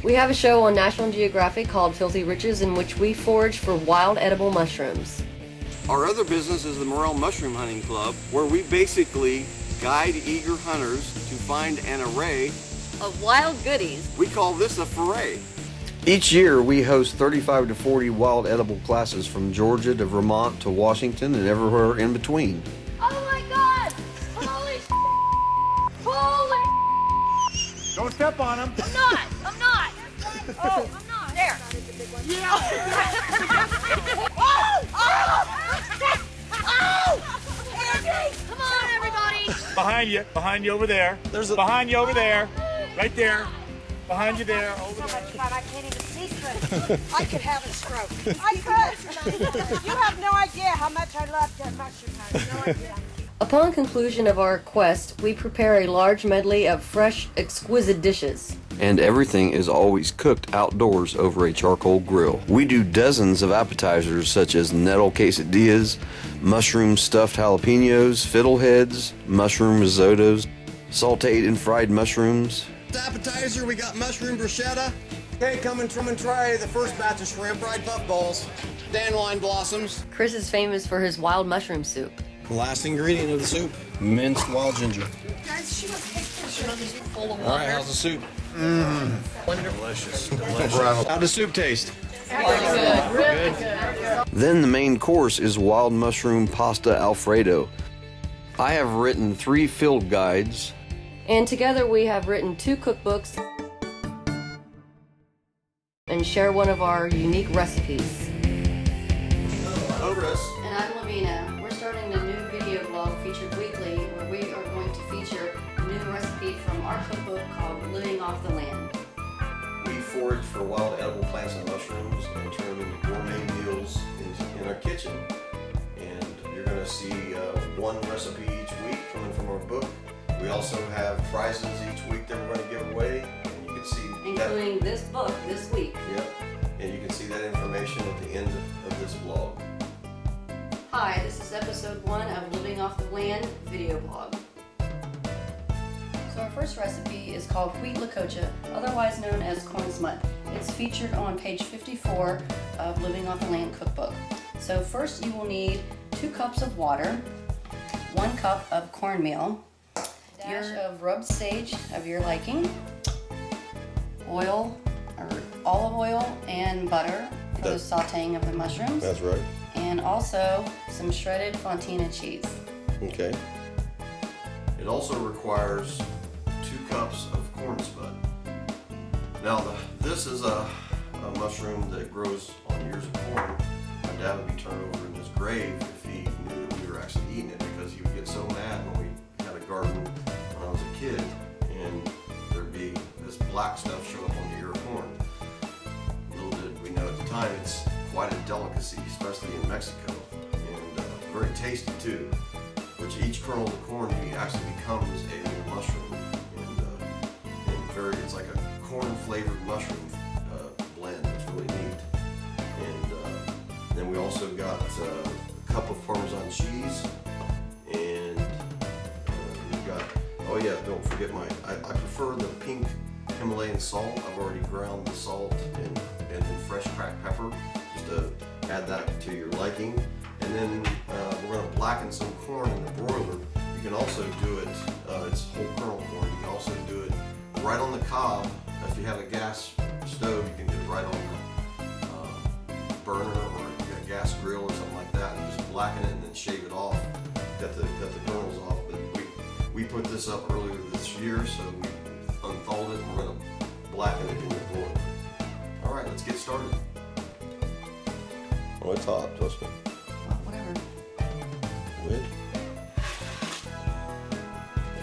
We have a show on National Geographic called Filthy Riches in which we forage for wild edible mushrooms. Our other business is the Morel Mushroom Hunting Club, where we basically guide eager hunters to find an array Of wild goodies. We call this a foray. Each year, we host 35 to 40 wild edible classes from Georgia to Vermont to Washington and everywhere in between. Oh my God! Holy Holy Don't step on them. I'm not! Oh, I'm not! There! Yeah! Oh! Andy! Come on, everybody! Behind you over there. Behind you over there. Right there. Behind you there. Over there. God, I can't even see straight. I could have a stroke. I could. You have no idea how much I love that mushroom hunting. No idea. Upon conclusion of our quest, we prepare a large medley of fresh, exquisite dishes. And everything is always cooked outdoors over a charcoal grill. We do dozens of appetizers such as nettle quesadillas, mushroom stuffed jalapenos, fiddleheads, mushroom risottos, sauteed and fried mushrooms. Appetizer, we got mushroom bruschetta. Okay, come and try the first batch of shrimp fried puffballs, dandelion blossoms. Chris is famous for his wild mushroom soup. The last ingredient of the soup, minced wild ginger. Guys, she must take pictures. Full of All right, how's the soup? Delicious. How'd the soup taste? Then the main course is wild mushroom pasta Alfredo. I have written 3 field guides. And together we have written 2 cookbooks and share one of our unique recipes. And I'm Lavina. We're starting a new video blog featured weekly where we are going to feature a new recipe from our cookbook called Living Off the Land. We forage for wild edible plants and mushrooms and turn them into gourmet meals in our kitchen. And you're going to see one recipe each week coming from our book. We also have prizes each week that we're going to give away. And you can see Including this book this week. Yep. And you can see that information at the end of this blog. Hi, this is episode 1 of Living Off the Land video blog. So our first recipe is called wheat lakocha, otherwise known as corn smut. It's featured on page 54 of Living Off the Land cookbook. So first you will need 2 cups of water, 1 cup of cornmeal, a dash of rubbed sage of your liking, oil or olive oil and butter for the sauteing of the mushrooms. That's right. And also some shredded fontina cheese. Okay. It also requires 2 cups of corn smut. Now, this is a mushroom that grows on ears of corn. My dad would be turned over in his grave if he knew that we were actually eating it, because he would get so mad when we had a garden when I was a kid, and there'd be this black stuff show up on the ear of corn. Little did we know at the time, it's quite a delicacy, especially in Mexico, and very tasty too. Which each kernel of the corn actually becomes a little mushroom, and it's like a corn-flavored mushroom blend. It's really neat. And then we also got a cup of Parmesan cheese, and we've got, oh yeah, don't forget I prefer the pink Himalayan salt. I've already ground the salt and then fresh cracked pepper, just to add that to your liking. And then we're going to blacken some corn in the broiler. You can also do it, it's whole kernel corn, you can also do it right on the cob. If you have a gas stove, you can do it right on the burner, or you got a gas grill or something like that, and just blacken it and then shave it off, cut the kernels off. But we put this up earlier this year, so we unthawed it and we're going to blacken it in the broiler. All right, let's get started. Oh, it's hot, trust me. Whatever. Good.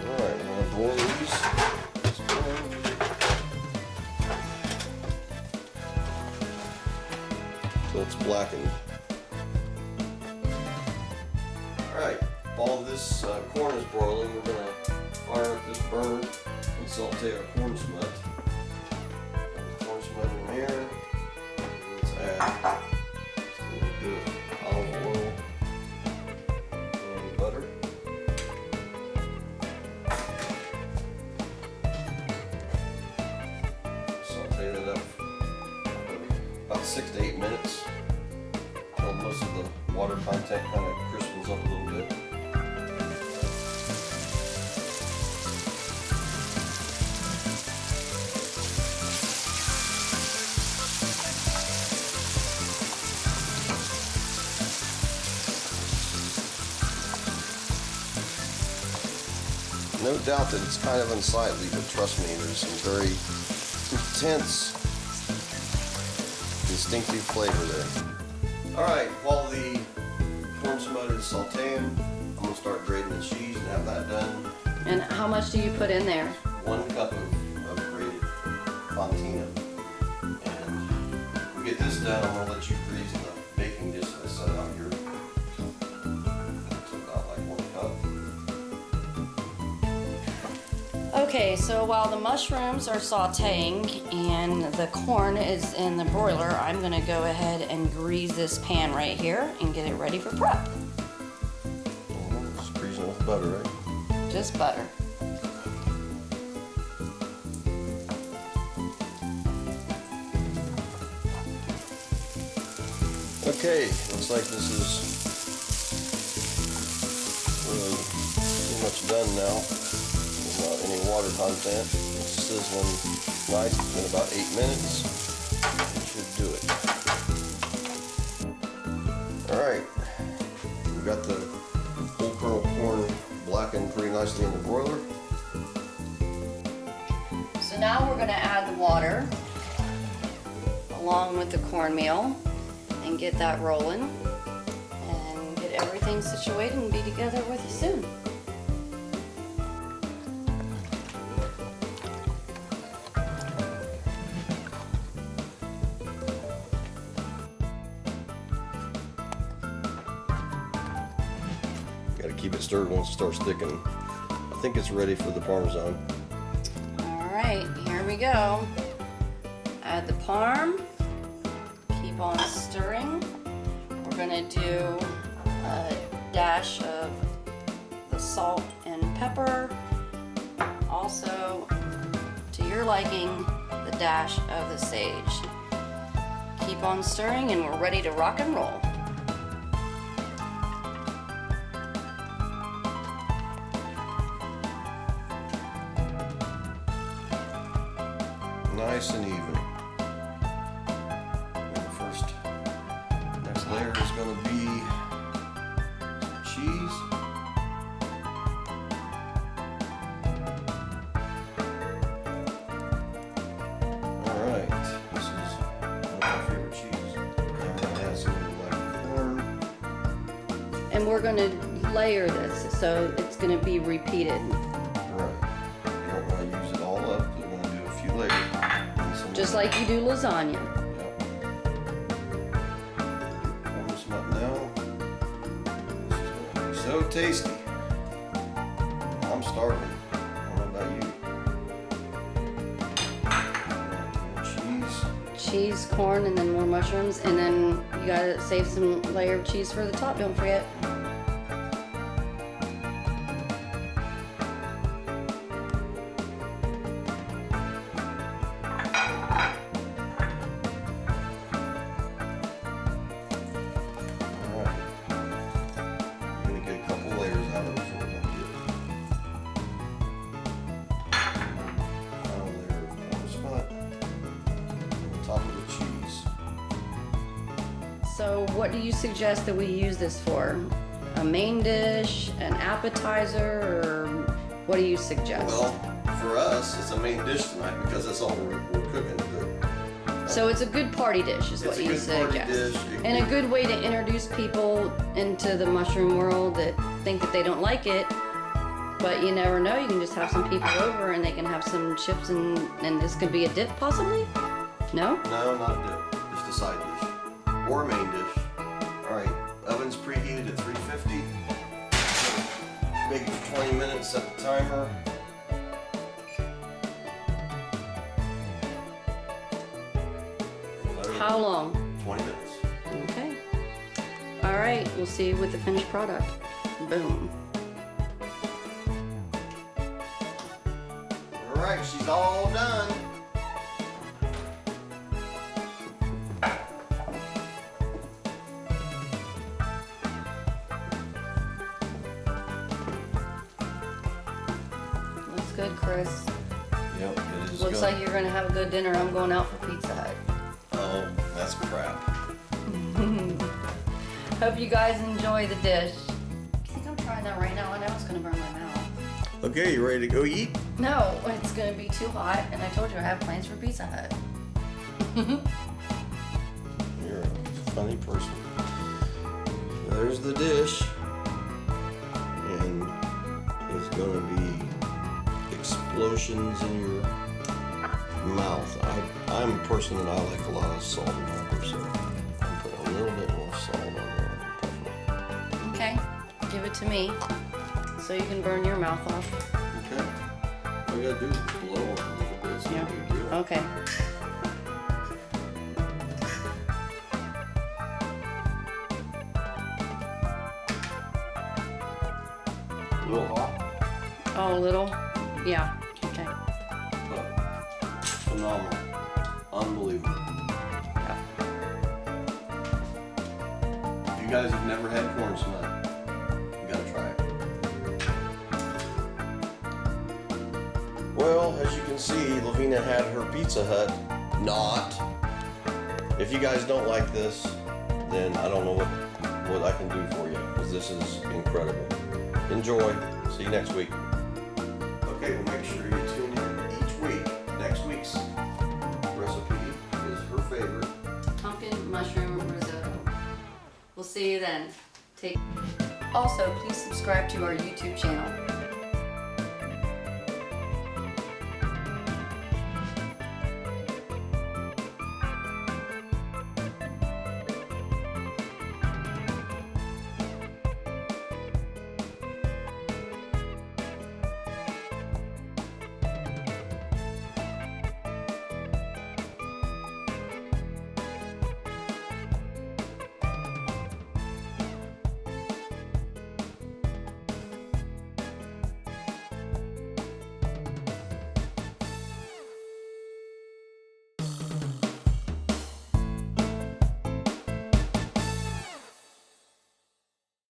Alright, I'm going to boil these. Till it's blackened. Alright, while this corn is broiling, we're going to fire up this burner and saute our corn smut. Put the corn smut in there. Let's add just a little bit of olive oil and butter. Saute that up 6 to 8 minutes until most of the water content kind of crispens up a little bit. No doubt that it's kind of unsightly, but trust me, there's some very intense, distinctive flavor there. Alright, while the corn smut is sauteing, I'm going to start grating the cheese and have that done. And how much do you put in there? 1 cup of grated fontina. And when we get this done, I'm going to let you grease the baking dish that I set out here. It's about like 1 cup. Okay, so while the mushrooms are sauteing and the corn is in the broiler, I'm gonna go ahead and grease this pan right here and get it ready for prep. Just greasing with butter, right? Just butter. Okay, looks like this is really pretty much done now. Without any water content. It's sizzling nice. It's been about 8 minutes. It should do it. Alright. We've got the whole kernel corn blackened pretty nicely in the broiler. So now we're gonna add the water along with the cornmeal and get that rolling and get everything situated and be together with you soon. Got to keep it stirred once it starts thickening. I think it's ready for the Parmesan. All right, here we go. Add the parm. Keep on stirring. We're gonna do a dash of the salt and pepper. Also, to your liking, the dash of the sage. Keep on stirring and we're ready to rock and roll. Nice and even. And the next layer is going to be some cheese. Alright, this is one of my favorite cheese. I'm going to add some black corn. And we're gonna layer this, so it's gonna be repeated. Right. You don't want to use it all up, so we're going to do a few layers. Just like you do lasagna. Yep. Corn smut now. This is going to be so tasty. I'm starving. I don't know about you. Cheese. Cheese, corn, and then more mushrooms, and then you gotta save some layer of cheese for the top, don't forget. Alright. I'm going to get a couple layers out of it before we do it. Final layer of corn smut. On top of the cheese. So what do you suggest that we use this for? A main dish, an appetizer, or what do you suggest? Well, for us, it's a main dish tonight because that's all we're cooking. So it's a good party dish is what you It's a good party suggest. dish. And a good way to introduce people into the mushroom world that think that they don't like it. But you never know, you can just have some people over and they can have some chips and this could be a dip possibly? No? No, not a dip. Just a side dish. Or a main dish. Alright, oven's preheated at 350. Bake it for 20 minutes, set the timer. How long? 20 minutes. Okay. All right, we'll see you with the finished product. Boom. Alright, she's all done. good, Chris. Yep, it is Looks good. like you're gonna have a good dinner. I'm going out for Pizza Hut. Oh, that's crap. Hope you guys enjoy the dish. I think I'm trying that right now. I know it's gonna burn my mouth. Okay, you ready to go eat? No, it's gonna be too hot, and I told you I have plans for Pizza Hut. You're a funny person. There's the dish. And there's gonna be explosions in your mouth. I'm a person that I like a lot of salt and pepper, so I'm putting a little bit more salt on there and pepper. Okay, give it to me so you can burn your mouth off. Okay. All you gotta do is blow it a little bit. It's no big deal. Okay. A little hot, Oh, a little? Yeah. Okay. but phenomenal. Unbelievable. If you guys have never had corn smut, you gotta try it. Well, as you can see, Lavina had her Pizza Hut not. If you guys don't like this, then I don't know what I can do for you, because this is incredible. Enjoy. See you next week. Okay, well, make sure you tune in each week. Next week's recipe is her favorite. Pumpkin mushroom risotto. We'll see you then. Also, please subscribe to our YouTube channel.